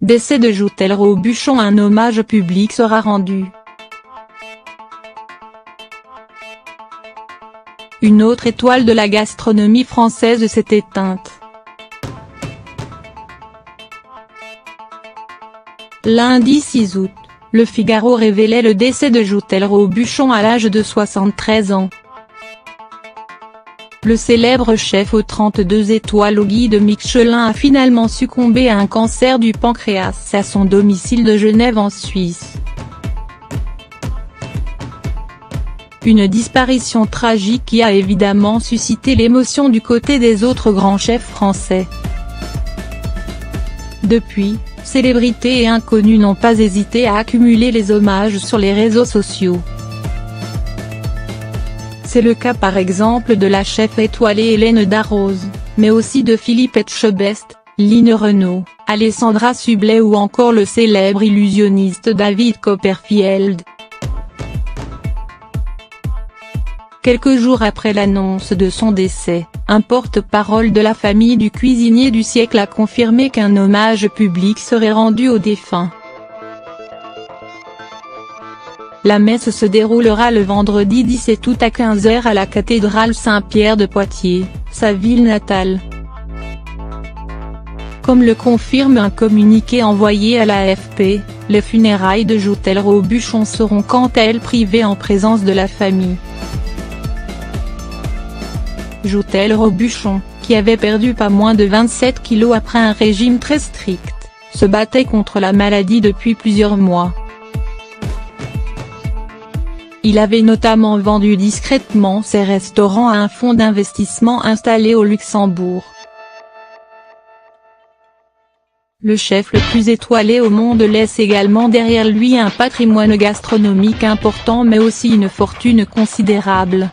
Décès de Joutel Robuchon, un hommage public sera rendu. Une autre étoile de la gastronomie française s'est éteinte. Lundi 6 août, Le Figaro révélait le décès de Joutel Robuchon à l'âge de 73 ans. Le célèbre chef aux 32 étoiles au guide Michelin a finalement succombé à un cancer du pancréas à son domicile de Genève en Suisse. Une disparition tragique qui a évidemment suscité l'émotion du côté des autres grands chefs français. Depuis, célébrités et inconnus n'ont pas hésité à accumuler les hommages sur les réseaux sociaux. C'est le cas par exemple de la chef étoilée Hélène Darroze, mais aussi de Philippe Etchebest, Line Renaud, Alessandra Sublet ou encore le célèbre illusionniste David Copperfield. Quelques jours après l'annonce de son décès, un porte-parole de la famille du cuisinier du siècle a confirmé qu'un hommage public serait rendu au défunt. La messe se déroulera le vendredi 17 août à 15 h à la cathédrale Saint-Pierre de Poitiers, sa ville natale. Comme le confirme un communiqué envoyé à l'AFP, les funérailles de Joutel Robuchon seront quant à elles privées en présence de la famille. Joutel Robuchon, qui avait perdu pas moins de 27 kilos après un régime très strict, se battait contre la maladie depuis plusieurs mois. Il avait notamment vendu discrètement ses restaurants à un fonds d'investissement installé au Luxembourg. Le chef le plus étoilé au monde laisse également derrière lui un patrimoine gastronomique important mais aussi une fortune considérable.